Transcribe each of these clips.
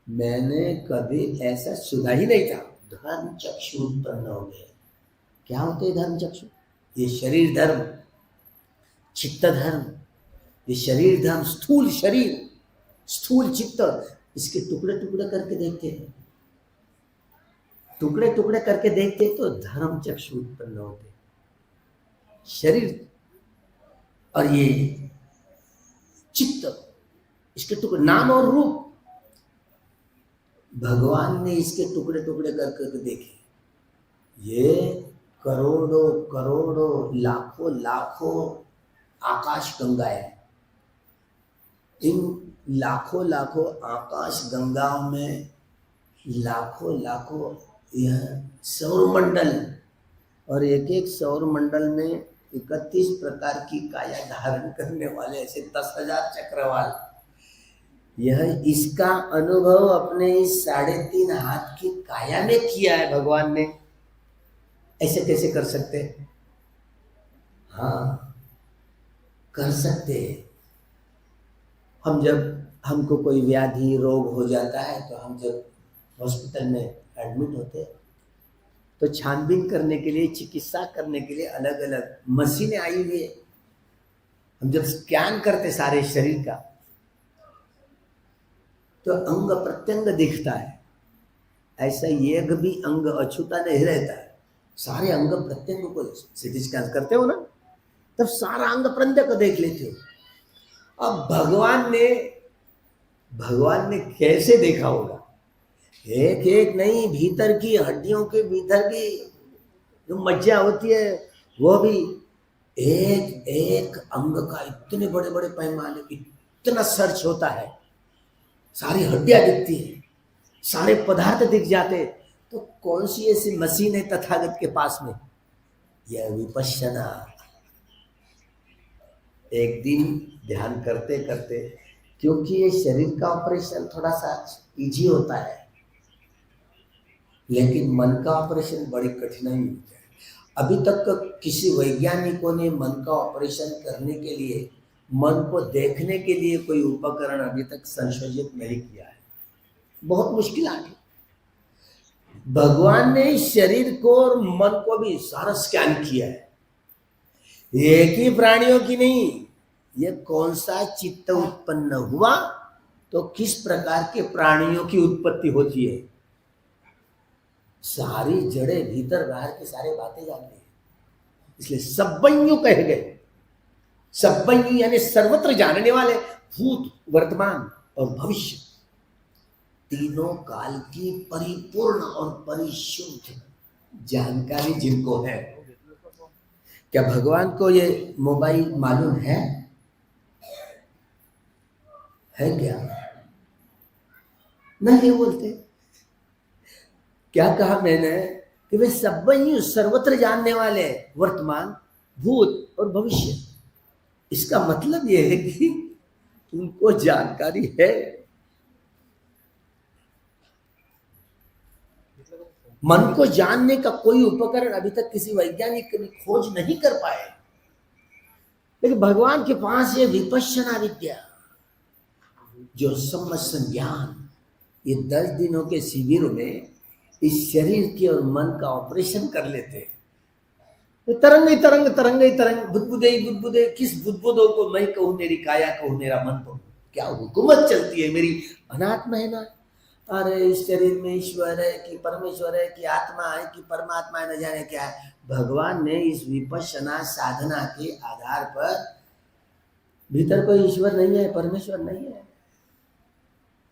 मैंने कभी ऐसा सुना ही नहीं था। धर्म चक्षु उत्पन्न हो गए। क्या होते हैं धर्म चक्षु? ये शरीर धर्म, चित्त धर्म, ये शरीर धर्म, स्थूल शरीर, स्थूल चित्त, इसके टुकड़े टुकड़े करके देखते हैं, टुकड़े टुकड़े करके देखते तो धर्म चक्षु उत्पन्न होते। शरीर और ये चित्त, इसके टुकड़े, नाम और रूप, भगवान ने इसके टुकड़े टुकड़े कर करके देखे। ये करोड़ों करोड़ों लाखों लाखों आकाश गंगाएं, इन लाखों लाखों आकाश गंगाओं में लाखों लाखों यह सौर मंडल, और एक एक सौर मंडल में 31 प्रकार की काया धारण करने वाले ऐसे 10,000 चक्रवाल। यह इसका अनुभव अपने इस 3.5 हाथ की काया में किया है भगवान ने। ऐसे कैसे कर सकते? हाँ, कर सकते हैं। हम जब, हमको कोई व्याधि रोग हो जाता है तो हम जब हॉस्पिटल में एडमिट होते हैं तो छानबीन करने के लिए, चिकित्सा करने के लिए अलग अलग मशीनें आई हुई है। हम जब स्कैन करते सारे शरीर का तो अंग प्रत्यंग दिखता है। ऐसा एक भी अंग अछूता नहीं रहता है। सारे अंग प्रत्यंग को सीटी स्कैन करते हो ना, तब सारा अंग प्रत्यंग को देख लेते हो। अब भगवान ने कैसे देखा होगा? एक एक नहीं, भीतर की हड्डियों के भीतर की जो मज्जा होती है वो भी एक एक अंग का इतने बड़े बड़े पैमाने, इतना सर्च होता है, सारी हड्डियां दिखती है, सारे पदार्थ दिख जाते। तो कौन सी ऐसी मशीन है तथागत के पास में? यह विपश्यना। एक दिन ध्यान करते करते, क्योंकि ये शरीर का ऑपरेशन थोड़ा सा इजी होता है, लेकिन मन का ऑपरेशन बड़ी कठिनाई होता है। अभी तक किसी वैज्ञानिकों ने मन का ऑपरेशन करने के लिए, मन को देखने के लिए कोई उपकरण अभी तक संशोधित नहीं किया है। बहुत मुश्किल आ गई। भगवान ने शरीर को और मन को भी सारा स्कैन किया है। एक ही प्राणियों की नहीं, ये कौन सा चित्त उत्पन्न हुआ तो किस प्रकार के प्राणियों की उत्पत्ति होती है, सारी जड़ें भीतर बाहर की सारी बातें जानते हैं। इसलिए सब्बन्यु कहे गए। सब्बन्यु यानी सर्वत्र जानने वाले, भूत, वर्तमान और भविष्य, तीनों काल की परिपूर्ण और परिशुद्ध जानकारी जिनको है। क्या भगवान को ये मोबाइल मालूम है क्या? नहीं बोलते। क्या कहा मैंने कि वे सब्बन्यु, सर्वत्र जानने वाले, वर्तमान, भूत और भविष्य। इसका मतलब यह है कि उनको जानकारी है। मन को जानने का कोई उपकरण अभी तक किसी वैज्ञानिक ने खोज नहीं कर पाए, लेकिन भगवान के पास ये विपश्यना विद्या, जो सम्मसन ज्ञान, ये 10 दिनों के शिविर में इस शरीर के और मन का ऑपरेशन कर लेते हैं। तो तरंग तरंग तरंग तरंग, बुदबुदे बुदबुदे, किस बुदबुदों को मैं कहूँ, मेरी काया कहूँ, मेरा मन कहूँ, क्या हुकूमत चलती है मेरी अनात्मा है ना। अरे इस शरीर में ईश्वर है कि परमेश्वर है कि आत्मा है कि परमात्मा है, न जाने क्या है। भगवान ने इस विपश्यना साधना के आधार पर, भीतर कोई ईश्वर नहीं है, परमेश्वर नहीं है,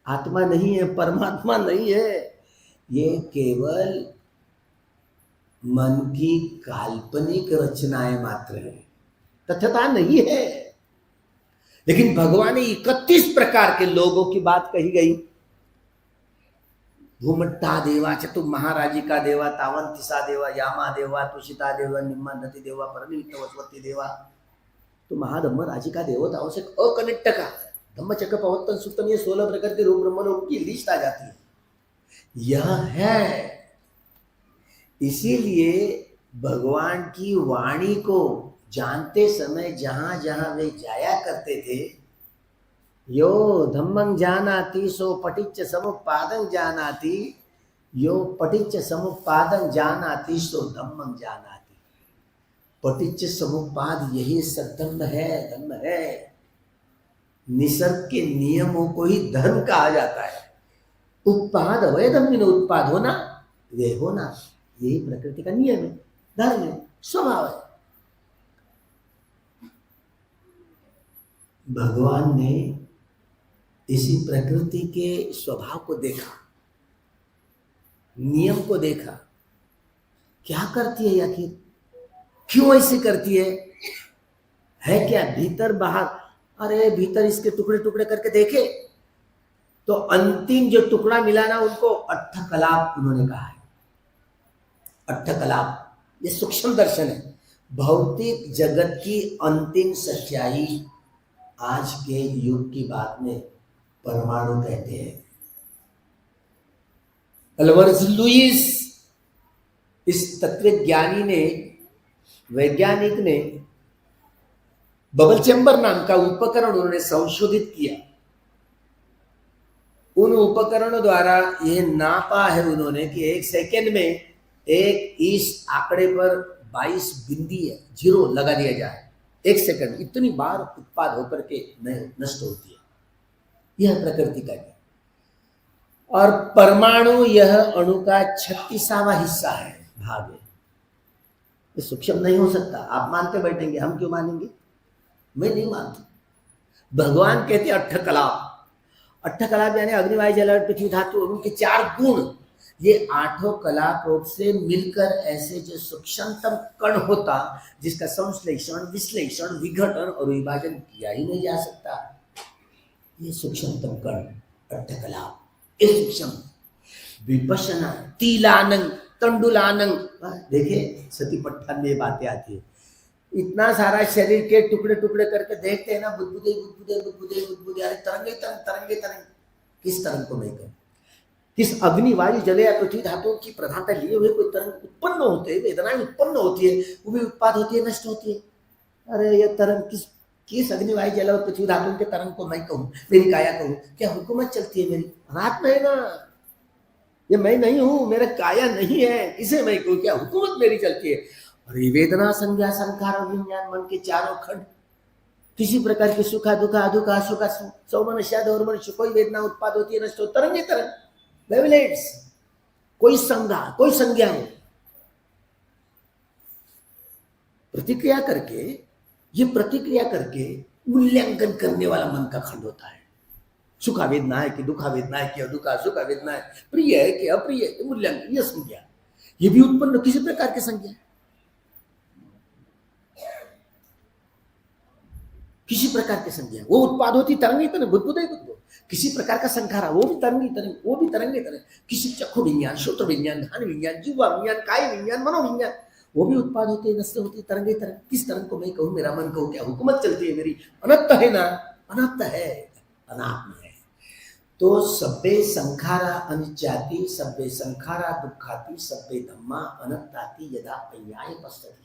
आत्मा नहीं है, परमात्मा नहीं है, ये केवल मन की काल्पनिक रचनाएं मात्र है, तथ्यता नहीं है। लेकिन भगवान ने 31 प्रकार के लोगों की बात कही गई। भूमट्टा देवा, चतु महाराजिका देवा, तावंतिसा देवा, यामा देवा, तुषिता देवा, निम्मानति देवा, परनिमित्त वसवती देवा। तो महाधम्म राजिका देवताओं से अकनिष्ठ का धम्मचक्र प्रवर्तन सूत्रम, ये 16 प्रकार के रूप ब्रह्मलोक की लिस्ट आ जाती है। यह है। इसीलिए भगवान की वाणी को जानते समय जहां जहां वे जाया करते थे, यो धम्मं जानाति सो पटिच्च समुत्पादं जानाति, यो पटिच्च समुत्पादं जानाति सो धम्मं जानाति। पटिच्च समुत्पाद यही सद्धम्म है, धम्म है। निसर्ग के नियमों को ही धर्म कहा जाता है। उत्पाद अवय धम्म उत्पाद होना, वे होना, यही प्रकृति का नियम है, धर्म है, स्वभाव है। भगवान ने इसी प्रकृति के स्वभाव को देखा, नियम को देखा, क्या करती है आखिर, क्यों ऐसे करती है क्या भीतर बाहर? अरे भीतर इसके टुकड़े टुकड़े करके देखे तो अंतिम जो टुकड़ा मिला ना, उनको अट्ठकलाप उन्होंने कहा है। अट्ठकलाप ये सूक्ष्म दर्शन है। भौतिक जगत की अंतिम सच्चाई आज के युग की बात में परमाणु कहते हैं। अल्वर्स लुईस इस तत्वज्ञानी ने, वैज्ञानिक ने बबल चैम्बर नाम का उपकरण उन्होंने संशोधित किया। उन उपकरणों द्वारा यह नापा है उन्होंने कि एक सेकेंड में एक इस आंकड़े पर 22 बिंदी है, जीरो लगा दिया जाए, एक सेकंड इतनी बार उत्पाद होकर के नष्ट होती है। यह प्रकृति का नियम। और परमाणु यह अणु का 36वां हिस्सा है, भाग है। ये सूक्ष्म नहीं हो सकता। आप मानते बैठेंगे, हम क्यों मानेंगे? मैं नहीं मानता। भगवान कहते अट्ठकलाप। अट्ठकलाप यानी अग्नि वायु जल पृथ्वी धातु, उनके 4 गुण, ये 8 कलापों से मिलकर ऐसे जो सूक्ष्मतम कण होता, जिसका संश्लेषण, विश्लेषण, विघटन और विभाजन किया ही नहीं जा सकता, ये सूक्ष्मतम कण अट्ठकलाप। ये सूक्ष्म विपश्यना तिलानंग तंडुलानंग। देखिए सतीपट्ठन में बातें आती है। इतना सारा शरीर के टुकड़े टुकड़े करके देखते हैं ना, बुदबुदे बुदबुदे बुदबुदे बुदबुदे, अरे तरंगे तरंग तरंगे तरंग। किस तरंग को मैं कहूं? किस अग्नि वायु जल या पृथ्वी धातुओं की प्रधानता लिए हुए कोई तरंग उत्पन्न होते हैं, वेदनाएं उत्पन्न होती है, वो भी उत्पाद होती है, नष्ट होती है। अरे ये तरंग किस अग्नि वायु जल और पृथ्वी धातुओं के तरंग को मैं कहूं, मेरी काया कहूं? क्या हुकूमत चलती है मेरी? अनात्मा है ना, ये मैं नहीं हूं, मेरा काया नहीं है, इसे मैं कहूं? क्या हुकूमत मेरी चलती है? और वेदना संज्ञा संखार और विज्ञान मन के 4 खंड, किसी प्रकार की सुखा दुखा अदुखा सुखा सौमनस्या और मनुष्य कोई वेदना उत्पाद होती है, नष्ट हो, तरंगे तरंग, वेवलेट्स, कोई संज्ञा कोई संज्ञा हो, प्रतिक्रिया करके, ये प्रतिक्रिया करके मूल्यांकन करने वाला मन का खंड होता है। सुखा वेदना है कि दुखा वेदना है कि अदुखा सुखा वेदना है, प्रिय है कि अप्रिय है, मूल्यांकन, यह संज्ञा, ये भी उत्पन्न किसी प्रकार की संज्ञा, किसी प्रकार की संज्ञा, वो उत्पाद होती तरंगी तरंग, बुदबुदे बुदबुद, किसी प्रकार का संखारा, वो भी तरंगी तरंग, वो भी तरंगे तरंग, किसी चक्षु विज्ञान, श्रोत्र विज्ञान, ध्यान विज्ञान, जीवा विज्ञान, काय विज्ञान, मनोविज्ञान, वो भी उत्पाद होते हैं, नष्ट होती है, तरंगे तरंग। किस तरंग को मैं कहूं, मेरा मन कहूं? क्या हुकूमत चलती है मेरी? अनंत है ना, अनंत है, अनात्म है। तो सब्बे संखारा अनित्याति, सब्बे संखारा दुखाति, सब्बे धम्मा अनंताति यदा पय्याय पश्यति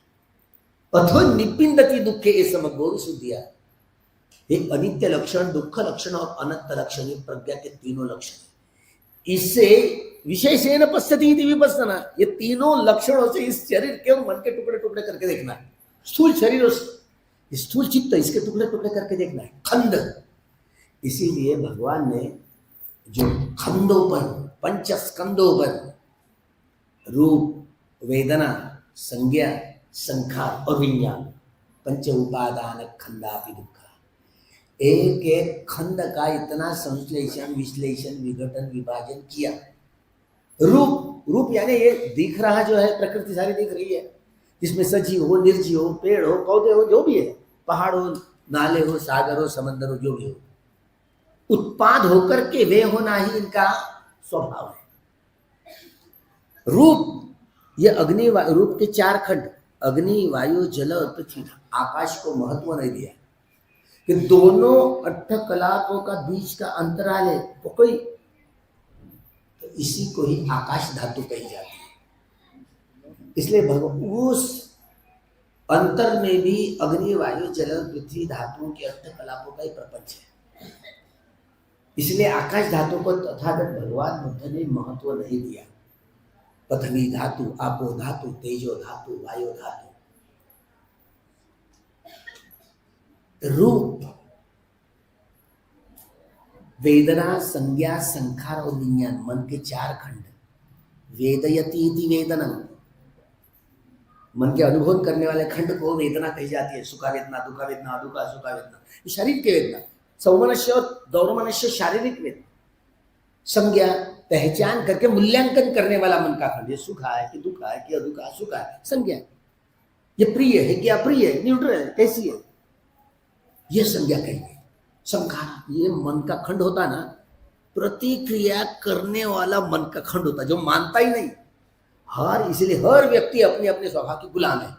अथो निपिंदति दुखे ये समग्र शुद्धिया। एक अनित्य लक्षण, दुख लक्षण और अनंत लक्षण, ये प्रज्ञा के तीनों लक्षण। इससे विशेषेण पश्यति इति विपश्यना, ये तीनों लक्षणों से इस शरीर के मन के टुकड़े टुकड़े करके देखना है। स्थूल शरीर, स्थूल चित्त, इसके टुकड़े टुकड़े करके देखना है, खंड। इसीलिए भगवान ने जो खंडों पर, पंच स्कंदों पर, रूप, वेदना, संज्ञा, संखार और विज्ञान, पंच उपादान खंडापि दुख, एक एक खंड का इतना संश्लेषण, विश्लेषण, विघटन, विभाजन किया। रूप यानी ये दिख रहा जो है, प्रकृति सारी दिख रही है, जिसमें सजीव हो, निर्जीव हो, पेड़ हो, पौधे हो, जो भी है, पहाड़ हो, नाले हो, सागर हो, समंदर हो, जो भी हो, उत्पाद होकर के वे होना ही इनका स्वभाव है। रूप, ये अग्नि रूप के 4 खंड, अग्नि, वायु, जल और पृथ्वी, आकाश को महत्व नहीं दिया कि दोनों अट्ठकलापों का बीच का अंतराल है, वो कोई, तो इसी को ही आकाश धातु कही जाती है। इसलिए भगवान उस अंतर में भी अग्नि, वायु, जल, पृथ्वी धातुओं के अट्ठकलापों का ही प्रपंच है। इसलिए आकाश धातु को तथागत भगवान बुद्ध ने महत्व नहीं दिया। पृथ्वी धातु, आपो धातु, तेजो धातु, वायु धातु, रूप, वेदना, संज्ञा, संखार और विज्ञान, मन के चार खंड। वेदयति इति वेदनम, मन के अनुभव करने वाले खंड को वेदना कही जाती है। सुखा वेदना, दुखा वेदना, अदुखा सुखा वेदना, ये शरीर की वेदना। सौमनस्य और दौर्मनस्य शारीरिक वेदना। संज्ञा, पहचान करके मूल्यांकन करने वाला मन का खंड, ये सुखा है कि दुखा है कि अदुखा, सुखा है। संज्ञा, ये प्रिय है कि अप्रिय है, न्यूट्रल है, कैसी है, ये संज्ञा कहेंगे। संखार, ये मन का खंड होता ना, प्रतिक्रिया करने वाला मन का खंड होता, जो मानता ही नहीं। इसलिए हर व्यक्ति अपने अपने स्वभाव की गुलाम है।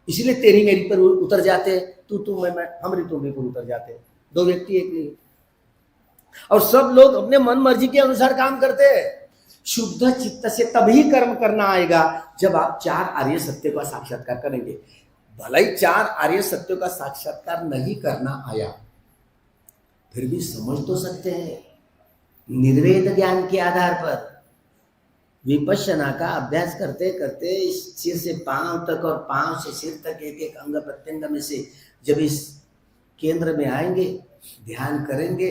इसलिए तेरी मेरी पर उतर जाते, तू मैं हमरी तुम्हें पर उतर जाते। दो व्यक्ति एक नहीं, और सब लोग अपने मन मर्जी के अनुसार काम करते हैं। शुद्ध चित्त से तभी कर्म करना आएगा जब आप चार आर्य सत्य का साक्षात्कार करेंगे। भले ही चार आर्य सत्यों का साक्षात्कार नहीं करना आया, फिर भी समझ तो सकते हैं। निर्वेद ज्ञान के आधार पर विपश्यना का अभ्यास करते करते सिर से पांव तक और पांव से सिर तक एक एक अंग प्रत्यंग में से जब इस केंद्र में आएंगे, ध्यान करेंगे,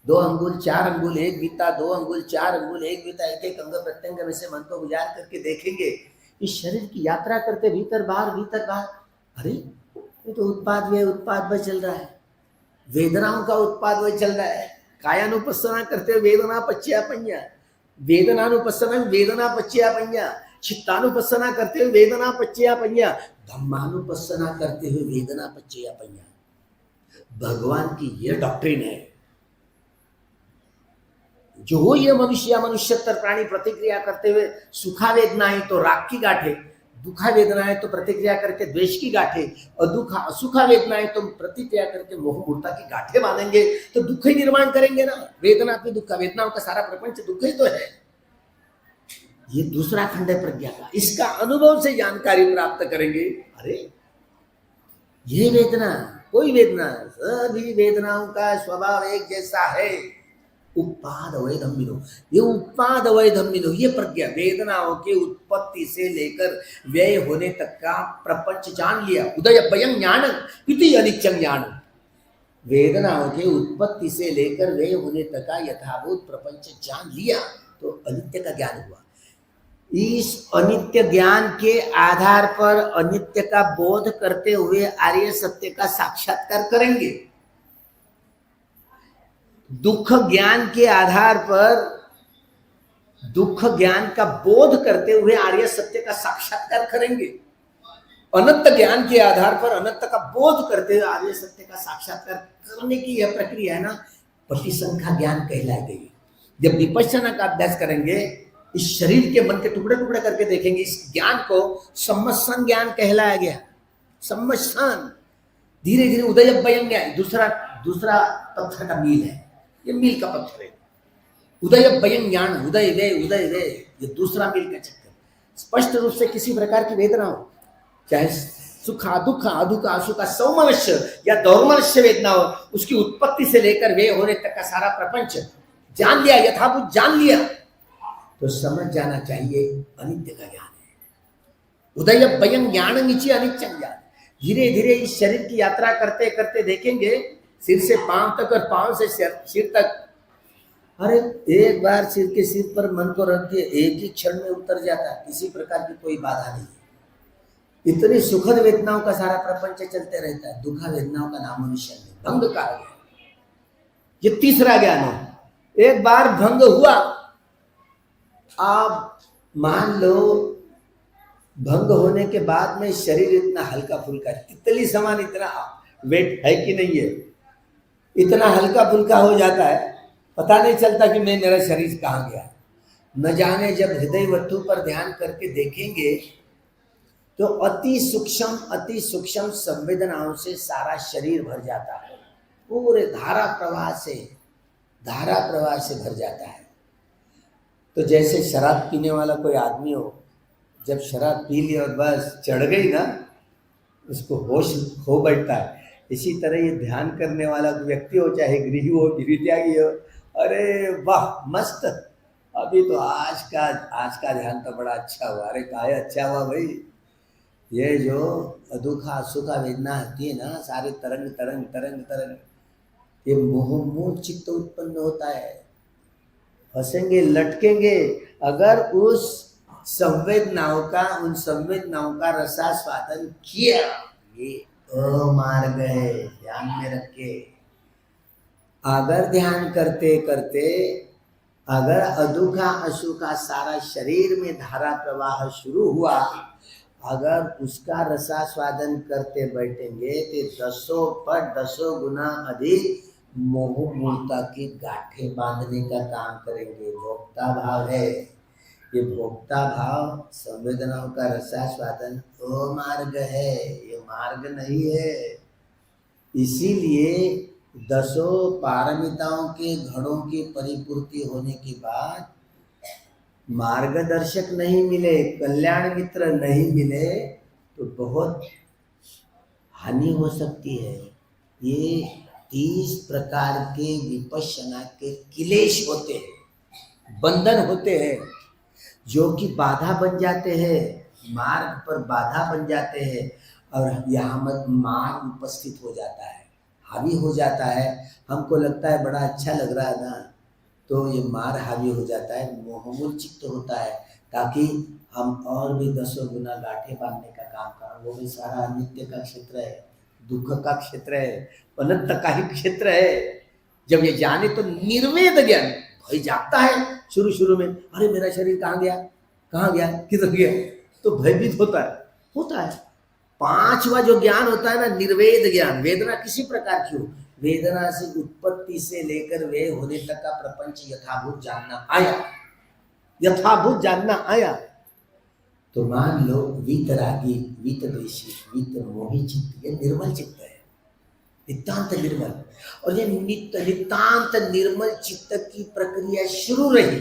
2 अंगुल 4 अंगुल एक बीता, 2 अंगुल 4 अंगुल एक बीता, एक एक अंग प्रत्यंग में से मन को गुजार करके देखेंगे। इस शरीर की यात्रा करते भीतर बाहर, अरे ये तो उत्पाद व्यय चल रहा है, वेदनाओं का उत्पाद व्यय चल रहा है। कायानुपස්සना करते हुए वेदना पच्चिया पंजा, वेदनानुपස්සना वेदना पच्चिया पंजा, चित्तानुपස්සना करते हुए वेदना पच्चिया पंजा, धम्मानुपස්සना करते हुए वेदना पच्चिया पंजा। भगवान की यह डॉक्ट्रिन है। जो ये मनुष्यतर प्राणी प्रतिक्रिया करते हुए सुखा वेदना है तो राग की गांठे, दुखा वेदना है तो प्रतिक्रिया करके द्वेष की गांठे, और सुखा वेदना है तो प्रतिक्रिया करके मोह मूर्ता की गांठे बांधेंगे, तो दुख ही निर्माण करेंगे ना। वेदना पे दुख, वेदनाओं का सारा प्रपंच दुख ही तो है। ये दूसरा खंड है प्रज्ञा का। इसका अनुभव से जानकारी प्राप्त करेंगे। अरे ये वेदना, कोई वेदना, सभी वेदनाओं का स्वभाव एक जैसा है। उत्पाद अवैधम्मिनो, ये उत्पाद अवैधम्मिनो, ये प्रज्ञा वेदनाओं के उत्पत्ति से लेकर व्यय होने तक का प्रपंच जान लिया। उदय भयं ज्ञान इति अनित्यं ज्ञान। वेदनाओं के उत्पत्ति से लेकर व्यय होने तक का यथाभूत प्रपंच जान लिया तो अनित्य का ज्ञान हुआ। इस अनित्य ज्ञान के आधार पर अनित्य का बोध करते हुए आर्य सत्य का साक्षात्कार करेंगे। दुख ज्ञान के आधार पर दुख ज्ञान का बोध करते हुए आर्य सत्य का साक्षात्कार करेंगे। अनंत ज्ञान के आधार पर अनंत का बोध करते हुए आर्य सत्य का साक्षात्कार करने की यह प्रक्रिया है ना, प्रतिसंख्या ज्ञान कहलाई गई। जब विपश्यना का अभ्यास करेंगे, इस शरीर के मन के टुकड़े टुकड़े करके देखेंगे, इस ज्ञान को सम्मस्सन ज्ञान कहलाया गया। सम्मस्सन, धीरे धीरे उदय भयं ज्ञान, दूसरा पत्थर का मील है, ये मील का पत्थर है। उदय भयं ज्ञान, उदय वे, ये दूसरा मील का चक्कर। स्पष्ट रूप से किसी प्रकार की वेदना हो, चाहे सुखा दुखा अदुखा असुखा, सौमनस्य या दौर्मनस्य वेदना हो, उसकी उत्पत्ति से लेकर वे होने तक का सारा प्रपंच जान लिया, यथाभूत जान लिया, तो समझ जाना चाहिए अनित्य का ज्ञान है। उदय भयं ज्ञान नीचे अनित्यं ज्ञान। धीरे धीरे इस शरीर की यात्रा करते करते देखेंगे, सिर से पांव तक और पांव से सिर तक। अरे एक बार सिर पर मन को रख के एक ही क्षण में उतर जाता है, किसी प्रकार की कोई बाधा नहीं। इतनी सुखद वेदनाओं का सारा प्रपंच चलते रहता है, दुखा वेदनाओं का नाम निशान नहीं। भंग कहा गया, ये तीसरा ज्ञान है। एक बार भंग हुआ, आप मान लो भंग होने के बाद में शरीर इतना हल्का फुल्का, तितली समान इतना वेट है कि नहीं है, इतना हल्का फुल्का हो जाता है, पता नहीं चलता कि मेरा शरीर कहाँ गया। न जाने जब हृदय वस्तु पर ध्यान करके देखेंगे तो अति सूक्ष्म संवेदनाओं से सारा शरीर भर जाता है, पूरे धारा प्रवाह से भर जाता है। तो जैसे शराब पीने वाला कोई आदमी हो, जब शराब पी ली और बस चढ़ गई ना, उसको होश खो बैठता है। इसी तरह ये ध्यान करने वाला व्यक्ति हो, चाहे गृही हो गृहत्यागी हो, अरे वाह मस्त, अभी तो आज का ध्यान तो बड़ा अच्छा हुआ। अरे काहे अच्छा हुआ भाई, ये जो दुखा सुखा वेदना आती है ना, सारे तरंग तरंग तरंग तरंग, ये मोह चित्त उत्पन्न होता है। हंसेंगे लटकेंगे अगर उन संवेदनाओं का रसास्वादन किया, ये अमार्ग है, ध्यान में रखे। अगर ध्यान करते करते अगर अदुखा अशुखा सारा शरीर में धारा प्रवाह शुरू हुआ, अगर उसका रसास्वादन करते बैठेंगे तो 10 गुना अधिक मोह मूलता की गांठें बांधने का काम करेंगे। भोक्ता भाव है, ये भोक्ता भाव संवेदनाओं का रसास्वादन अमार्ग है, ये मार्ग नहीं है। इसीलिए 10 पारमिताओं के घड़ों की परिपूर्ति होने के बाद मार्गदर्शक नहीं मिले, कल्याण मित्र नहीं मिले, तो बहुत हानि हो सकती है। ये 30 प्रकार के विपश्यना के क्लेश होते हैं, बंधन होते हैं, जो कि बाधा बन जाते हैं, मार्ग पर बाधा बन जाते हैं, और यहाँ मत मार्ग उपस्थित हो जाता है, हावी हो जाता है। हमको लगता है बड़ा अच्छा लग रहा है ना, तो ये मार हावी हो जाता है, मोहमूल चित्त होता है, ताकि हम और भी 10 गुना गांठें बांधने का काम करें। वो भी सारा अनित्य का क्षेत्र है, दुख का क्षेत्र है, अनंत का ही क्षेत्र है। जब ये जाने तो निर्वेद ज्ञान, भय जागता है शुरू शुरू में, अरे मेरा शरीर कहाँ गया किधर गया, तो भयभीत होता है। 5वां जो ज्ञान होता है ना, निर्वेद ज्ञान, वेदना किसी प्रकार की हो, वेदना से उत्पत्ति से लेकर वे होने तक का प्रपंच यथाभूत जानना आया। तो मान लो वीतरागी, वीतद्वेषी, वीत मोही चित्त, ये निर्मल चित्त है, नितांत निर्मल। और ये नितांत निर्मल चित्त की प्रक्रिया शुरू रही,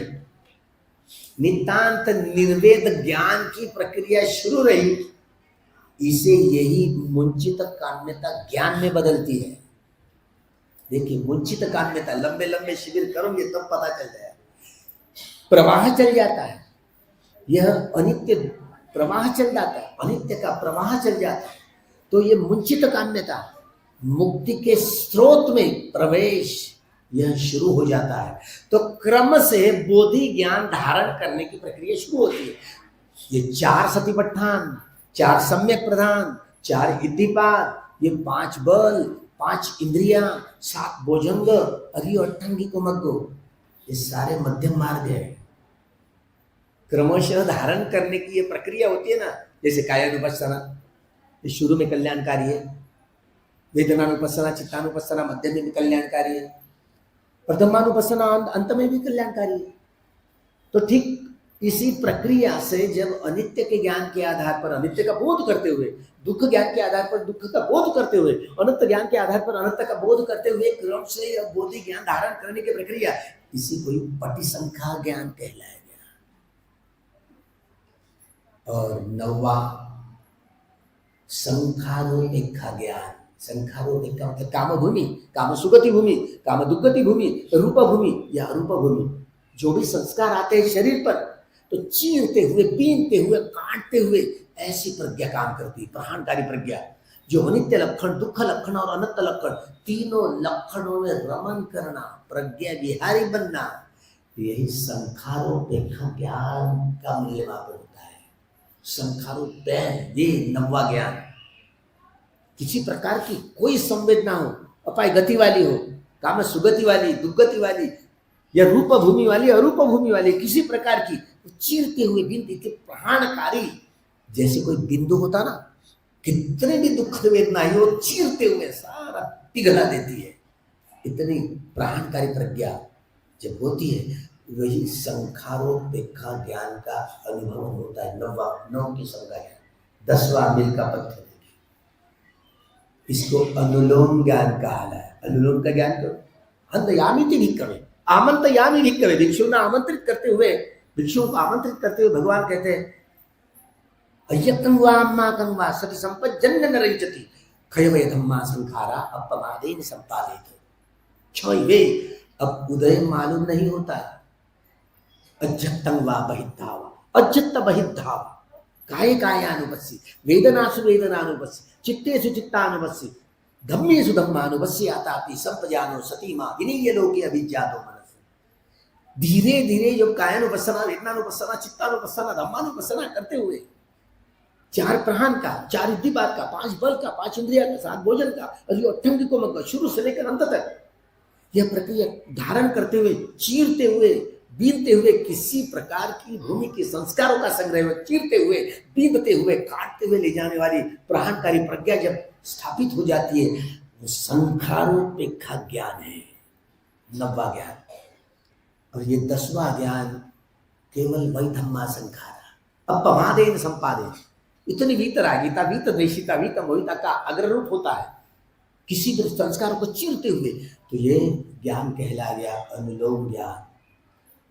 नितांत निर्वेद ज्ञान की प्रक्रिया शुरू रही, इसे यही मुंचित काम्यता ज्ञान में बदलती है। देखिए मुंचित काम्यता, लंबे लंबे शिविर करोगे तब पता चल जाएगा, प्रवाह चल जाता है, यह अनित्य प्रवाह चल जाता है, अनित्य का प्रवाह चल जाता है। तो ये मुंचित काम्यता, मुक्ति के स्रोत में प्रवेश, यह शुरू हो जाता है। तो क्रम से बोधि ज्ञान धारण करने की प्रक्रिया शुरू होती है। ये 4 सतिपट्ठान, 4 सम्यक प्रधान, 4 इद्धिपाद, ये 5 बल, 5 इंद्रियां, 7 भोजंग, अरियो अट्ठांगिको मग्गो, ये सारे मध्यम मार्ग है। क्रमशः धारण करने की ये प्रक्रिया होती है ना, जैसे कायानुपස්සना, ये शुरू में कल्याणकारी है, वेदनानुपස්සना, चित्तानुपස්සना मध्य में भी कल्याणकारी है, प्रथमानुपස්සना अंत में भी कल्याणकारी है। तो ठीक इसी प्रक्रिया से जब अनित्य के ज्ञान के आधार पर अनित्य का बोध करते हुए, दुख ज्ञान के आधार पर दुख का बोध करते हुए, अनंत ज्ञान के आधार पर अनंत का बोध करते हुए क्रम से बोधि ज्ञान धारण करने की प्रक्रिया, इसी को पटिसंख्या ज्ञान कहलाया गया। और 9वां संखारोपेक्षा ज्ञान। संखारोपेक्षा मतलब काम भूमि, काम सुगति भूमि, काम दुर्गति भूमि, रूप भूमि या अरूप भूमि, जो भी संस्कार आते हैं शरीर पर, तो चीरते हुए, बीनते हुए, काटते हुए ऐसी प्रज्ञा काम करती है, प्रहाणकारी प्रज्ञा, जो अनित्य लक्षण, दुख लक्षण और अनंत लक्षण, तीनों लक्षणों में रमन करना, प्रज्ञा विहारी बनना, यही संखारोपेक्षा ज्ञान का मूल्यमापन होता है। संखारोपेय, ये 9वां ज्ञान, किसी प्रकार की कोई संवेदना हो, अपाय गति वाली हो, काम सुगति वाली, दुर्गति वाली, या रूप भूमि वाली, अरूप भूमि वाली, किसी प्रकार की चीरते हुए, बिंदु के प्रहाणकारी, जैसे कोई बिंदु होता ना, कितने भी दुख वेदना ही वो चीरते हुए सारा पिघला देती है, इतनी प्रहाणकारी प्रज्ञा जब होती है, वही संखारोपेक्षा ज्ञान का अनुभव होता है। 9 की संज्ञा है। 10वां मिल का पत्थर, इसको अनुलोम ज्ञान कहा है। अनुलोम का ज्ञान करो, अंतर्यामी भिक्खवे, आमंत्रयामी भिक्खवे, भिक्षुओं ने आमंत्रित करते हुए, भिक्षुओं को आमंत्रित करते हुए भगवान कहते हैं, अय्यकन्वा अम्मा कन्वा सति संपज्जन्य न रंचति, क्षयवे धम्मा संखारा अपमादेन संपादित। क्षय वे, अब उदय मालूम नहीं होता है। अज्जत्तं वा बहिद्धाव, अज्जत्त बहिद्धाव, काये कायानुपस्सी, वेदनासु वेदनानुपस्सी, चित्तेषु चित्तानुपस्सी, धम्मेषु धम्मानुपस्सी आतापि संपजानो सतीमा विनीय लोके अभिज्ञातो मनस। धीरे धीरे जो कायानुपස්සना, वेदनानुपස්සना, चित्तानुपස්සना, धम्मानुपස්සना करते हुए 4 प्राण का, 4 युद्धिपात का, 5 बल का, 5 इंद्रिया का, 7 भोजन का, अष्टांगिकों का, शुरू से लेकर अंत तक यह प्रक्रिया धारण करते हुए, चीरते हुए, बीनते हुए, किसी प्रकार की भूमि के संस्कारों का संग्रह, चीरते हुए, बीनते हुए, काटते हुए ले जाने वाली प्राणकारी प्रज्ञा जब स्थापित हो जाती है, वो संखारोपेक्षा ज्ञान है, 9वां ज्ञान। और ये 10वां ज्ञान केवल वही धम्मा संखारा अपमादेन संपादित। इतनी वीतरागिता, वीत द्वेषिता, वीत मोहिता का अग्र रूप होता है किसी भी संस्कारों को चीरते हुए, तो ये ज्ञान कहला गया अनुलोम ज्ञान।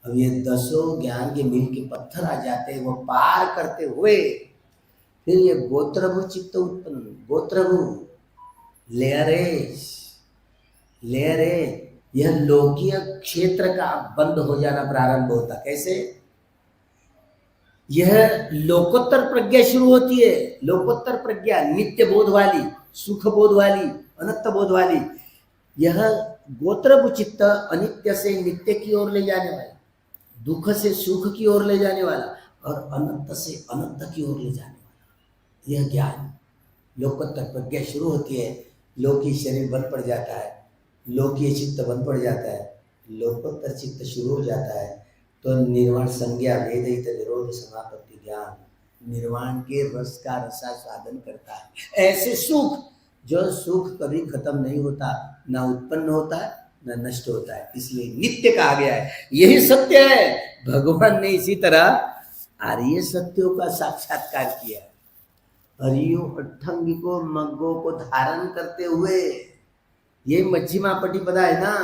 अब ये 10 ज्ञान के मिल के पत्थर आ जाते हैं, वो पार करते हुए फिर ये गोत्रभु चित्त उत्पन्न, गोत्रभु लेयरेज, यह लोकीय क्षेत्र का बंद हो जाना प्रारंभ होता। कैसे? यह लोकोत्तर प्रज्ञा शुरू होती है। लोकोत्तर प्रज्ञा नित्य बोध वाली, सुख बोध वाली, अनंत बोध वाली। यह गोत्रभु चित्त अनित्य से नित्य की ओर ले जाने वाला, दुख से सुख की ओर ले जाने वाला, और अनंत से अनंत की ओर ले जाने वाला यह ज्ञान। लोकोत्तर प्रज्ञा शुरू होती है, लोकीय शरीर बंद पड़ जाता है, लोकीय चित्त बंद पड़ जाता है, लोकोत्तर चित्त शुरू हो जाता है, तो निर्वाण संज्ञा वेदित निरोध समापत्ति ज्ञान निर्वाण के रस का रसा साधन करता है। ऐसे सुख, जो सुख कभी खत्म नहीं होता, ना उत्पन्न होता है ना नष्ट होता है, इसलिए नित्य कहा गया है। यही सत्य है। भगवान ने इसी तरह आर्य सत्यों का साक्षात्कार किया। हरियो अट्ठंगिको मग्गों को धारण करते हुए, ये मध्यमा पटिपदा है ना,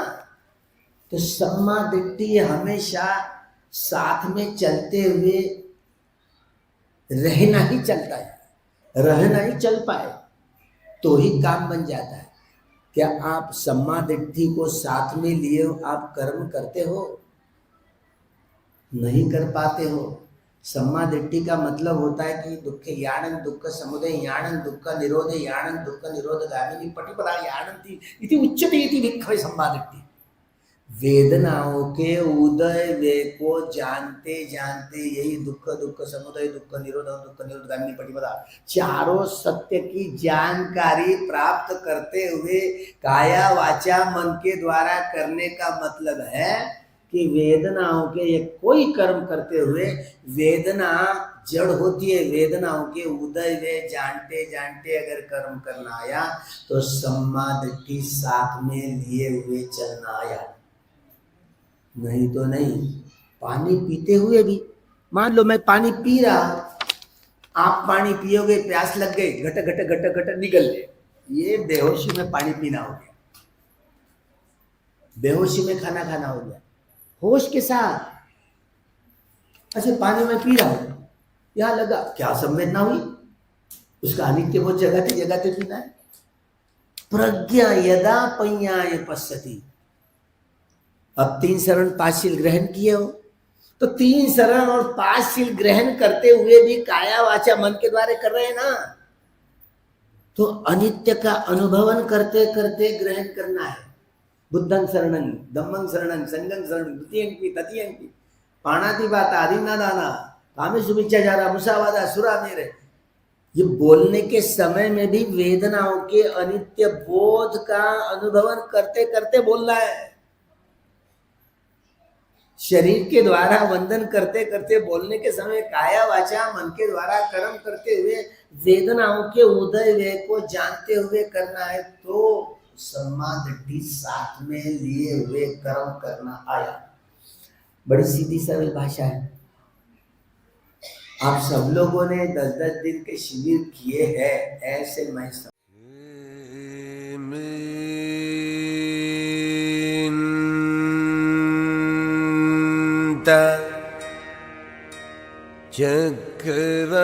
तो सम्मा दिट्ठी हमेशा साथ में चलते हुए रहना ही चलता है, रहना ही चल पाए तो ही काम बन जाता है। क्या आप सम्मा दिट्ठी को साथ में लिए आप कर्म करते हो? नहीं कर पाते हो। सम्मा दिट्ठी का मतलब होता है कि दुख याणं दुख समुदय याणं दुख निरोध याणं दुख निरोध गामिनी पटिपदा याणंती इति उच्यते इति विख्वय सम्मा दिट्ठी। वेदनाओं के उदय वे को जानते जानते यही दुख दुख समुदय दुख निरोध और दुख निरोध गामिनी पटिपदा, चारों सत्य की जानकारी प्राप्त करते हुए काया वाचा मन के द्वारा करने का मतलब है कि वेदनाओं के ये कोई कर्म करते हुए वेदना जड़ होती है, वेदनाओं के उदय वे जानते जानते अगर कर्म करना आया तो सम्मा दिट्ठी साथ में लिए हुए चलना आया, नहीं तो नहीं। पानी पीते हुए भी, मान लो मैं पानी पी रहा, आप पानी पियोगे, प्यास लग गई, घट घट घट घट निकल गए, ये बेहोशी में पानी पीना हो गया, बेहोशी में खाना खाना हो गया। होश के साथ अच्छा पानी में पी रहा हूं, यहां लगा, क्या संवेदना हुई? उसका अनित्य बोध जगाते जगाते पीना है। प्रज्ञा यदा पय्याय पश्यति। अब 3 शरण 5 शील ग्रहण किए हो, तो 3 शरण और 5 शील ग्रहण करते हुए भी काया वाचा मन के द्वारा कर रहे हैं ना, तो अनित्य का अनुभवन करते करते ग्रहण करना है। बुद्धं शरणं धम्मं शरणं संघं शरणं द्वितीयंपि तृतीयंपि पाणातिपाता आदिन्नादाना कामेषु मिथ्याचारा मुसावादा सुरा मेरे। ये बोलने के समय में भी वेदनाओं के अनित्य बोध का अनुभवन करते करते बोलना है। शरीर के द्वारा वंदन करते करते बोलने के समय काया वाचा मन के द्वारा कर्म करते हुए वेदनाओं के उदय वे को जानते हुए करना है, तो सम्मा दिट्ठी साथ में लिए हुए कर्म करना आया। बड़ी सीधी सरल भाषा है। आप सब लोगों ने 10-10 दिन के शिविर किए हैं, ऐसे मैं चक्रवाले